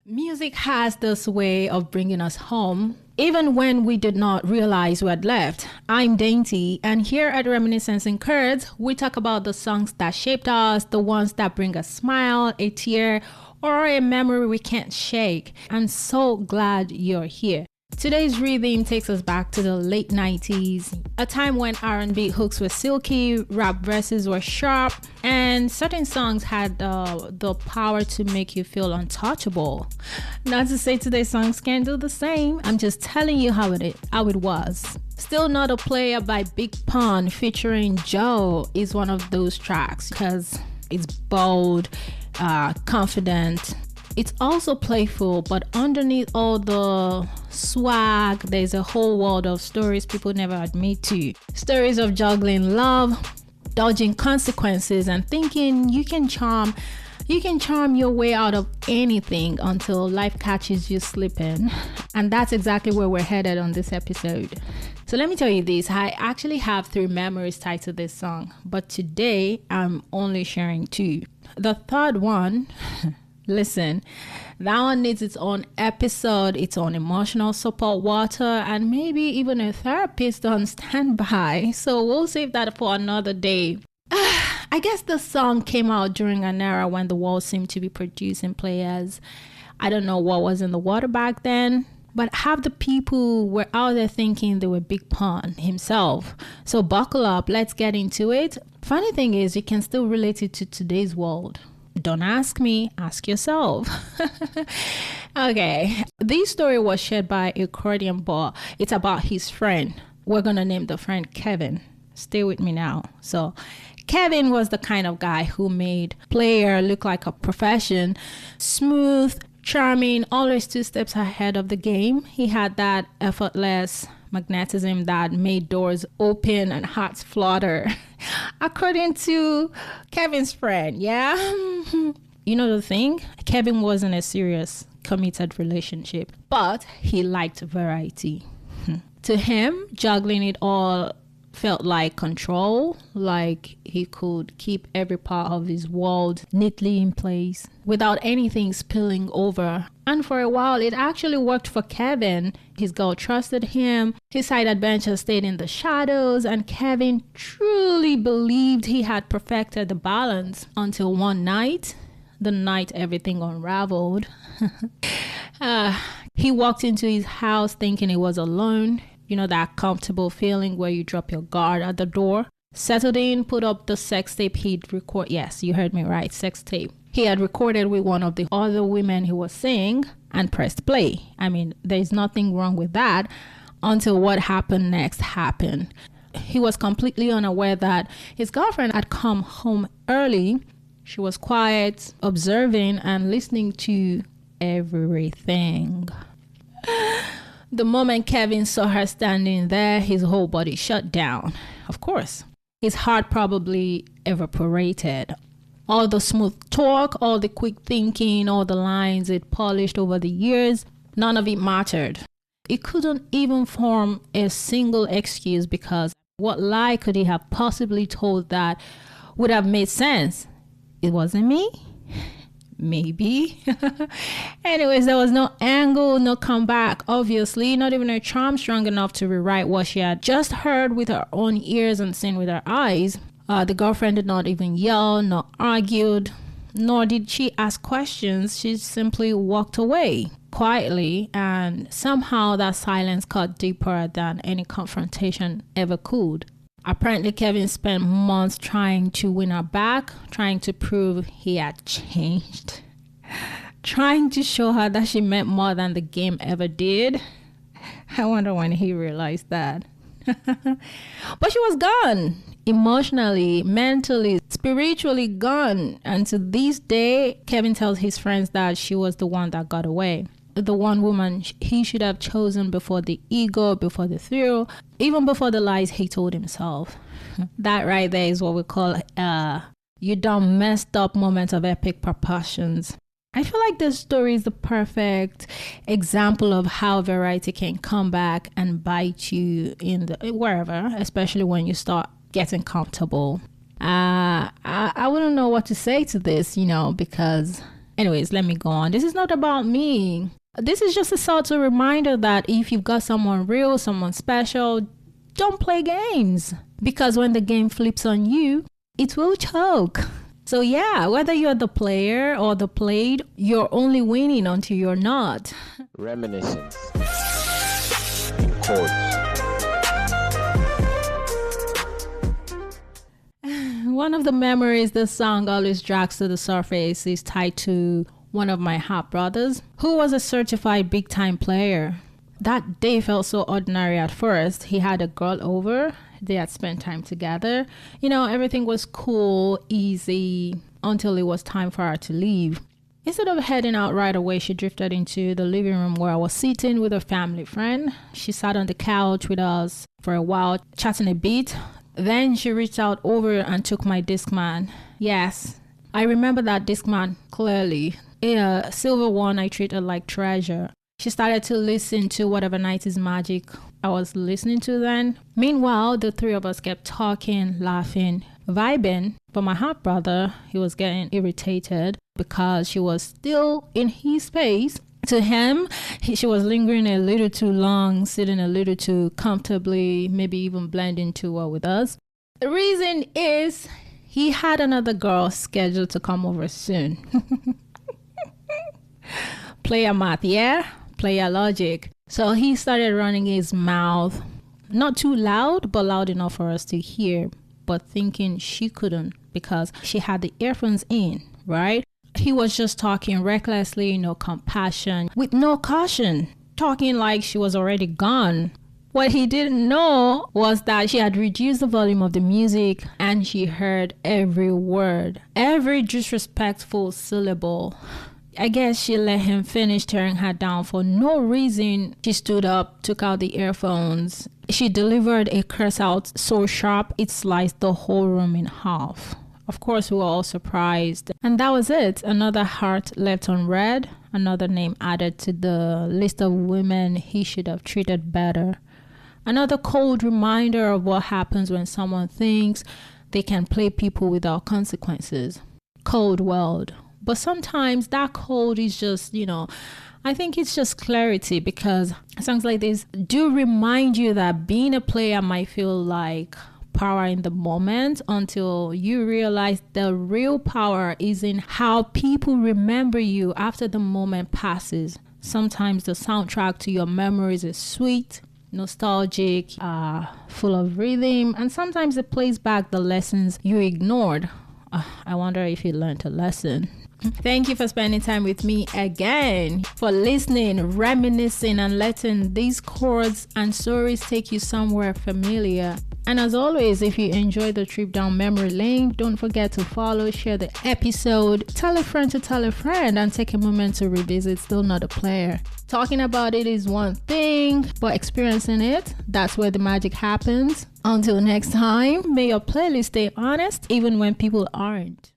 Music has this way of bringing us home, even when we did not realize we had left. I'm Dainty, and here at Reminiscence in Curds, we talk about the songs that shaped us, the ones that bring a smile, a tear, or a memory we can't shake. I'm so glad you're here. Today's rhythm takes us back to the late 90s, a time when R&B hooks were silky, rap verses were sharp, and certain songs had the power to make you feel untouchable. Not to say today's songs can't do the same, I'm just telling you how it was. Still Not a Player by Big Pun featuring Joe is one of those tracks because it's bold, confident. It's also playful, but underneath all the swag, there's a whole world of stories people never admit to. Stories of juggling love, dodging consequences, and thinking you can charm your way out of anything until life catches you slipping. And that's exactly where we're headed on this episode. So let me tell you this, I actually have 3 memories tied to this song, but today I'm only sharing 2. The third one, listen, that one needs its own episode, its own emotional support water, and maybe even a therapist on standby. So we'll save that for another day. I guess the song came out during an era when the world seemed to be producing players. I don't know what was in the water back then, but half the people were out there thinking they were Big Pun himself. So buckle up, let's get into it. Funny thing is, you can still relate it to today's world. Don't ask me, ask yourself. Okay, this story was shared by accordion boy. It's about his friend. We're gonna name the friend Kevin. Stay with me now. So Kevin was the kind of guy who made player look like a profession. Smooth, charming, always 2 steps ahead of the game. He had that effortless magnetism that made doors open and hearts flutter. According to Kevin's friend, yeah? You know the thing? Kevin wasn't a serious, committed relationship, but he liked variety. To him, juggling it all felt like control, like he could keep every part of his world neatly in place without anything spilling over. And for a while, it actually worked for Kevin. His girl trusted him, his side adventure stayed in the shadows, and Kevin truly believed he had perfected the balance until one night, the night everything unraveled. He walked into his house thinking he was alone. You know, that comfortable feeling where you drop your guard at the door. Settled in, put up the sex tape he'd record. Yes, you heard me right, sex tape. He had recorded with one of the other women he was seeing and pressed play. I mean, there's nothing wrong with that until what happened next happened. He was completely unaware that his girlfriend had come home early. She was quiet, observing and listening to everything. The moment Kevin saw her standing there, his whole body shut down. Of course, his heart probably evaporated. All the smooth talk, all the quick thinking, all the lines it polished over the years, none of it mattered. It couldn't even form a single excuse because what lie could he have possibly told that would have made sense? It wasn't me? Maybe. Anyways, there was no angle, no comeback. Obviously, not even her charm strong enough to rewrite what she had just heard with her own ears and seen with her eyes. The girlfriend did not even yell, nor argued, nor did she ask questions. She simply walked away quietly, and somehow that silence cut deeper than any confrontation ever could. Apparently, Kevin spent months trying to win her back, trying to prove he had changed, trying to show her that she meant more than the game ever did. I wonder when he realized that. But she was gone, emotionally, mentally, spiritually gone. And to this day, Kevin tells his friends that she was the one that got away. The one woman he should have chosen before the ego, before the thrill, even before the lies he told himself. That right there is what we call you done messed up moment of epic proportions. I feel like this story is the perfect example of how variety can come back and bite you in the wherever, especially when you start getting comfortable. I wouldn't know what to say to this, because Anyways, let me go on. This is not about me. This is just a subtle reminder that if you've got someone real, someone special, don't play games. Because when the game flips on you, it will choke. So yeah, whether you're the player or the played, you're only winning until you're not. Reminiscence in quotes. One of the memories the song always drags to the surface is tied to one of my half brothers, who was a certified big time player. That day felt so ordinary at first. He had a girl over. They had spent time together. You know, everything was cool, easy, until it was time for her to leave. Instead of heading out right away, she drifted into the living room where I was sitting with a family friend. She sat on the couch with us for a while, chatting a bit. Then she reached out over and took my Discman. Yes, I remember that Discman clearly. A silver one I treated like treasure. She started to listen to whatever 90s magic I was listening to then. Meanwhile, the three of us kept talking, laughing, vibing. But my half brother, he was getting irritated because she was still in his space. To him, she was lingering a little too long, sitting a little too comfortably, maybe even blending too well with us. The reason is he had another girl scheduled to come over soon. Player math, yeah? Player logic. So he started running his mouth, not too loud, but loud enough for us to hear, but thinking she couldn't because she had the earphones in, right? He was just talking recklessly, no compassion, with no caution, talking like she was already gone. What he didn't know was that she had reduced the volume of the music and she heard every word, every disrespectful syllable. I guess she let him finish tearing her down for no reason. She stood up, took out the earphones. She delivered a curse out so sharp it sliced the whole room in half. Of course, we were all surprised. And that was it. Another heart left unread. Another name added to the list of women he should have treated better. Another cold reminder of what happens when someone thinks they can play people without consequences. Cold world. But sometimes that cold is just, I think it's just clarity, because songs like this do remind you that being a player might feel like power in the moment until you realize the real power is in how people remember you after the moment passes. Sometimes the soundtrack to your memories is sweet, nostalgic, full of rhythm, and sometimes it plays back the lessons you ignored. I wonder if you learned a lesson. Thank you for spending time with me again, for listening, reminiscing, and letting these chords and stories take you somewhere familiar. And as always, if you enjoyed the trip down memory lane, don't forget to follow, share the episode, tell a friend to tell a friend, and take a moment to revisit Still Not a Player. Talking about it is one thing, but experiencing it, that's where the magic happens. Until next time, may your playlist stay honest even when people aren't.